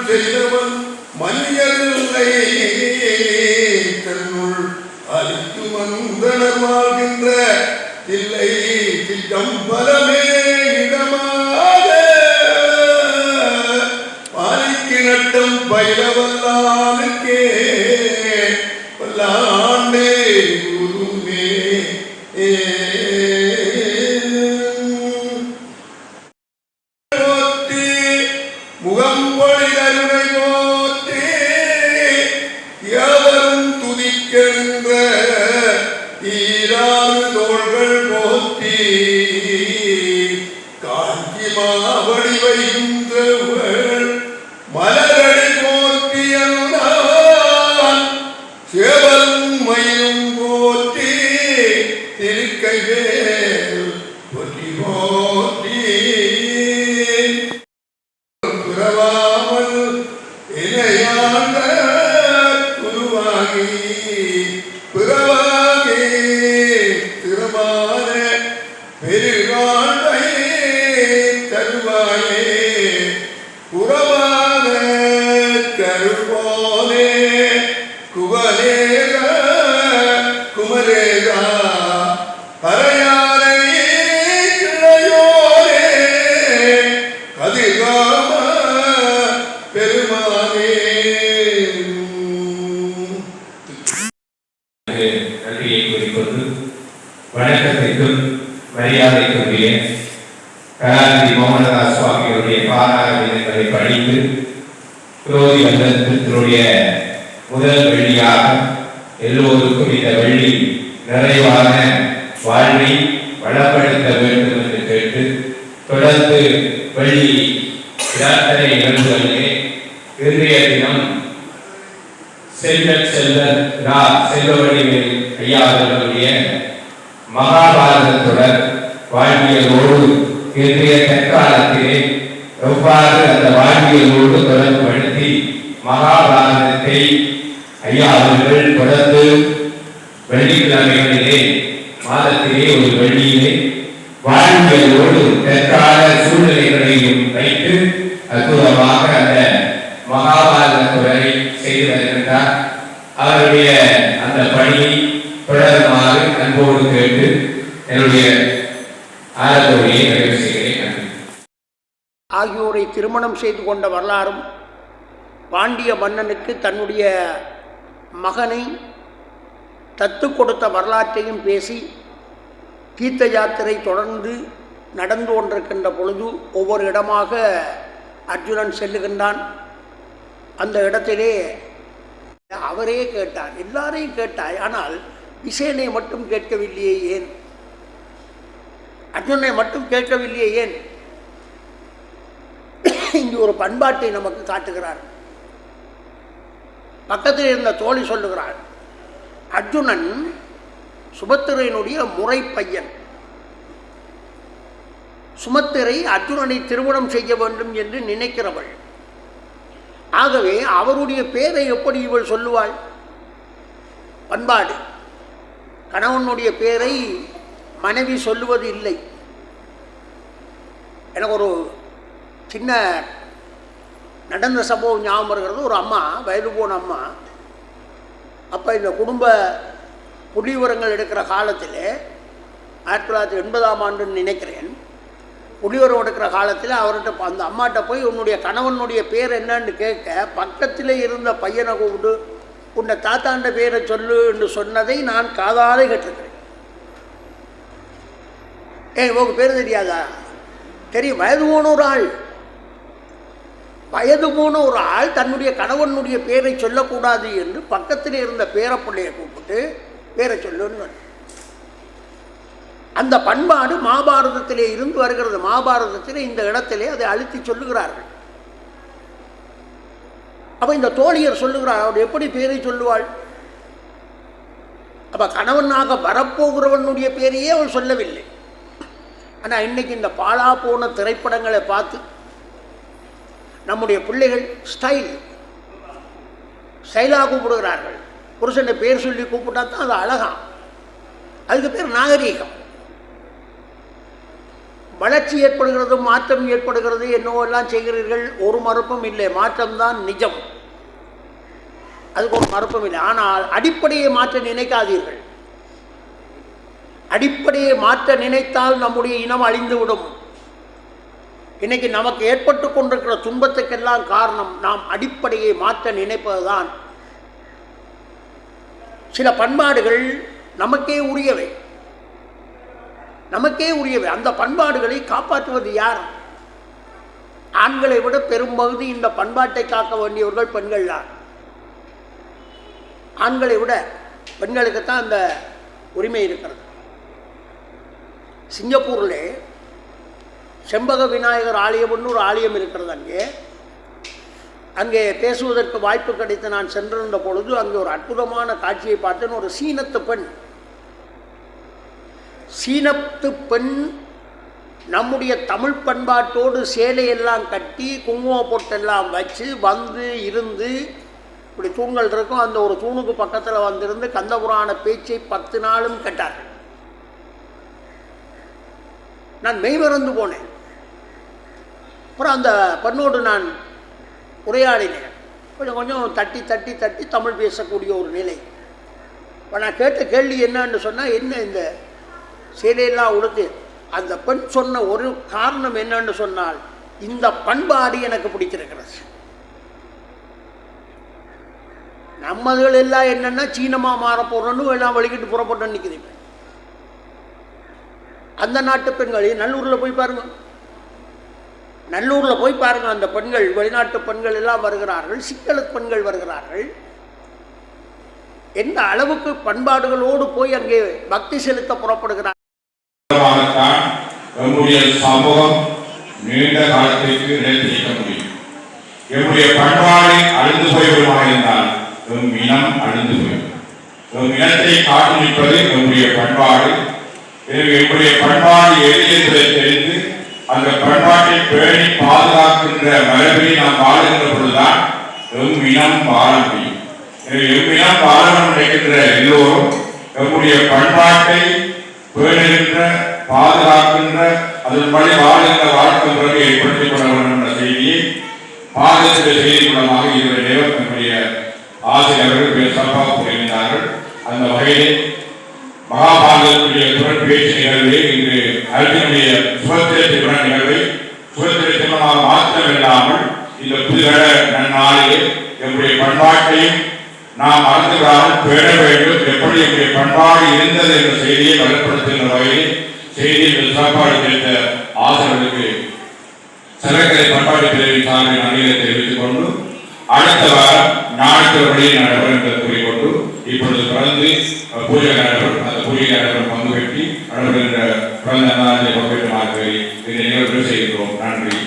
செய்தவன் மனிதனை தன்னுள் அழித்து வந்தனர் வாழ்கின்ற இல்லை சிதம்பரமே இடமாக பாலிக்கு நட்டம் பயிலவல்லானுக்கே வல்லாண்டே குருவே முகம்பொழி கருணை போற்றி எவரும் துதிக்கின்ற ஈராறு தோள்கள் போற்றி காஞ்சி மாவடி வைகின்றவள் மலரடி போற்றியல்தான் சேவலும் மயிலும் போற்றி திருக்கைவேல் போற்றி போற்றி பிறவாமல் இணையாண்ட குருவாகி பிறவாகி திருமான பெருவாழ்வை தருவாயே புறமான கருவோனே குவலேக குமரேகா கரையானை கிளையோரே கதிர்காம பெருமானே. நன்றியை குறிக்கொண்டு வணக்கத்திற்கும் மரியாதைக்குரிய கலாநிதி மோகனதாஸ் சுவாமிகளுடைய பாராளுமன்றங்களை படித்து குரோதி வந்தத்தினுடைய முதல் வெள்ளியாக எல்லோருக்கும் இந்த வெள்ளி நிறைவான வாழ்வை வளப்படுத்த வேண்டும் என்று கேட்டு தொடர்ந்து வெள்ளி பிரார்த்தனை நிகழ்வுகளிலே இன்றைய தினம் செல்வவடிவேல் ஐயா அவர்களுடைய மகாபாரதத்துடன் வாழ்வியலோடு இன்றைய தற்காலத்திலே எவ்வாறு அந்த வாழ்வியலோடு தொடர்புபடுத்தி மகாபாரதத்தை ஐயா அவர்கள் தொடர்ந்து வெள்ளிக்கிழமைகளிலே மாதத்திலே ஒரு வெள்ளியிலே வாழ்வியலோடு தற்கால சூழ்நிலைகளையும் வைத்து அற்புதமாக அந்த மகாபாரத தொடரை செய்து வருகின்றார். அவருடைய அந்த பணியை தொடருமாறு அன்போடு கேட்டு என்னுடைய ஆரம்பத்தை நிறைவு செய்கிறேன். ஆகியோரை திருமணம் செய்து கொண்ட வரலாறும் பாண்டிய மன்னனுக்கு தன்னுடைய மகனை தத்து கொடுத்த வரலாற்றையும் பேசி தீர்த்த யாத்திரை தொடர்ந்து நடந்து கொண்டிருக்கின்ற பொழுது ஒவ்வொரு இடமாக அர்ஜுனன் செல்லுகின்றான். அந்த இடத்திலே அவரே கேட்டார், எல்லாரையும் கேட்டாய், ஆனால் விசேனை மட்டும் கேட்கவில்லையே ஏன், அர்ஜுனனை மட்டும் கேட்கவில்லையே ஏன்? இங்கு ஒரு பண்பாட்டை நமக்கு காட்டுகிறார். பக்கத்தில் இருந்த தோழி சொல்லுகிறாள், அர்ஜுனன் சுபத்திரையினுடைய முறை பையன். சுமத்திரை அர்ஜுனனை திருமணம் செய்ய வேண்டும் என்று நினைக்கிறவள். ஆகவே அவருடைய பேரை எப்படி இவள் சொல்லுவாள்? பண்பாடு. கணவனுடைய பேரை மனைவி சொல்லுவது இல்லை. எனக்கு ஒரு சின்ன நடந்த சம்பவம் ஞாபகம் வருகிறது. ஒரு அம்மா, வயது போன அம்மா, அப்போ இந்த குடும்ப புள்ளிவிவரங்கள் எடுக்கிற காலத்தில் 1980ஆம் ஆண்டுன்னு நினைக்கிறேன், புள்ளிவிவரம் எடுக்கிற காலத்தில் அவர்கிட்ட அந்த அம்மாட்ட போய் உன்னுடைய கணவனுடைய பேர் என்னன்னு கேட்க, பக்கத்தில் இருந்த பையனை கூப்பிட்டு உன்னை தாத்தாண்ட பேரை சொல்லு என்று சொன்னதை நான் காதாலே கேட்டிருக்கிறேன். உங்க பேர் தெரியாதா? தெரியும். வயது போன ஒரு ஆள் தன்னுடைய கணவனுடைய பேரை சொல்லக்கூடாது என்று பக்கத்தில் இருந்த பேரப்பிள்ளையை கூப்பிட்டு பேரை சொல்லுன்னு அந்த பண்பாடு மகாபாரதத்திலே இருந்து வருகிறது. மகாபாரதத்திலே இந்த இடத்திலே அதை அழுத்தி சொல்லுகிறார்கள். அப்போ இந்த தோழியர் சொல்லுகிறார், அவள் எப்படி பேரை சொல்லுவாள்? அப்போ கணவனாக வரப்போகிறவனுடைய பேரையே அவள் சொல்லவில்லை. ஆனால் இன்னைக்கு இந்த பாழா போன திரைப்படங்களை பார்த்து நம்முடைய பிள்ளைகள் ஸ்டைலாக கூப்பிடுகிறார்கள். புருஷனை பேர் சொல்லி கூப்பிட்டா தான் அது அழகாம். அதுக்கு பேர் நாகரீகம். வளர்ச்சி ஏற்படுகிறது, மாற்றம் ஏற்படுகிறது, என்னவோ எல்லாம் செய்கிறீர்கள், ஒரு மறுப்பும் இல்லை. மாற்றம்தான் நிஜம், அதுக்கு ஒரு மறுப்பும் இல்லை. ஆனால் அடிப்படையை மாற்ற நினைக்காதீர்கள். அடிப்படையை மாற்ற நினைத்தால் நம்முடைய இனம் அழிந்துவிடும். இன்னைக்கு நமக்கு ஏற்பட்டு கொண்டிருக்கிற துன்பத்துக்கெல்லாம் காரணம் நாம் அடிப்படையை மாற்ற நினைப்பதுதான். சில பண்பாடுகள் நமக்கே உரியவை, நமக்கே உரியவை. அந்த பண்பாடுகளை காப்பாற்றுவது யார்? ஆண்களை விட பெரும்பகுதி இந்த பண்பாட்டை காக்க வேண்டியவர்கள் பெண்கள் தான். ஆண்களை விட பெண்களுக்குத்தான் அந்த உரிமை இருக்கிறது. சிங்கப்பூரில் செம்பக விநாயகர் ஆலயம்னு ஒரு ஆலயம் இருக்கிறது. அங்கே பேசுவதற்கு வாய்ப்பு கிடைத்து நான் சென்றிருந்த பொழுது அங்கே ஒரு அற்புதமான காட்சியை பார்த்தேன். ஒரு சீனத்து பெண், சீனத்து பெண் நம்முடைய தமிழ் பண்பாட்டோடு சேலையெல்லாம் கட்டி குங்கும பொட்டெல்லாம் வச்சு வந்து இருந்து, இப்படி தூண்கள் இருக்கும், அந்த ஒரு தூணுக்கு பக்கத்தில் வந்திருந்து கந்தபுராண பேச்சை 10 நாளும் கேட்டார்கள். நான் மெய்மறந்து போனேன். அப்புறம் அந்த பெண்ணோடு நான் உரையாடினேன். கொஞ்சம் கொஞ்சம் தட்டி தட்டி தட்டி தமிழ் பேசக்கூடிய ஒரு நிலை. இப்போ நான் கேட்ட கேள்வி என்னன்னு சொன்னால், என்ன இந்த சேலையெல்லாம் உடுத்து? அந்த பெண் சொன்ன ஒரு காரணம் என்னன்னு சொன்னால், இந்த பண்பாடு எனக்கு பிடிச்சிருக்கிறது. நம்மதுகள் எல்லாம் என்னென்னா சீனமாக மாற போகிறோன்னு எல்லாம் வலிக்கிட்டு புறப்பட்டு நிற்குது. அந்த நாட்டு பெண்கள் நல்லூரில் போய் பாருங்கள், நல்லூரில் போய் பாருங்கள். அந்த பெண்கள், வெளிநாட்டு பெண்கள் எல்லாம் வருகிறார்கள், சிங்கள பெண்கள் வருகிறார்கள். எந்த அளவுக்கு பண்பாடுகளோடு போய் அங்கே பக்தி செலுத்த புறப்படுகிறார்கள். நம்முடைய சமூகம் நீண்ட காலத்திற்கு நிலைத்திருக்க முடியும். என்னுடைய பண்பாடு அழிந்து போய்விடுமா என்றால் நம் இனம் அழிந்து போய்விடும். நம் இனத்தை காத்து நிற்பது நம்முடைய பண்பாடு. என்னுடைய பண்பாடு எது என்பதை தெரிந்து அந்த பண்பாட்டை பேணி பாதுகாக்கின்ற மரபில் நாம் வாழுகின்ற பொழுதுதான் நம் இனம் வாழ முடியும். எம் இனம் வாழ நினைக்கின்ற எல்லோரும் நம்முடைய பண்பாட்டை பேணுகின்ற, பாதுகாக்கின்ற, அதன்படி வாழ்கின்ற வாழ்க்கை முறையை ஏற்படுத்திக் கொள்ள வேண்டும் என்ற செய்தியை பாதுகாக்கிற செய்தி மூலமாக இதுவரை நம்முடைய ஆசிரியர்கள் சிறப்பாக புரிந்தார்கள். அந்த வகையில் மகாபாரதத்துடைய தொடர் பேச்சு நிகழ்வை இன்று அரசினுடைய சுதந்திர திருமண நிகழ்வை சுதந்திர திருமணமாக மாற்றமில்லாமல் இந்த புதுகட நன்னாளிலே நம்முடைய பண்பாட்டையும் நாம் மறந்துவிடாமல் பேண வேண்டும். எப்படி நம்முடைய பண்பாடு இருந்தது என்ற செய்தியை வலுப்படுத்துகின்ற வகையில் செய்தியில் சிறப்பாடு தெரிந்த ஆசிரியர்களுக்கு சிறக்கரை பண்பாட்டு பிரிவின் சார்பில் நன்றியை தெரிவித்துக் கொண்டு அடுத்த வாரம் ஞாயிற்றுக்கிழமை நடைபெறும் என்று கூறிக்கொண்டு இப்பொழுது தொடர்ந்து பூஜை நடைபெறும். அந்த பூஜை நடைபெறும் பங்கு பெற்றி நடைபெறுகின்ற பிறந்த நாளை பங்கேற்று இந்த நிகழ்வு செய்கிறோம். நன்றி.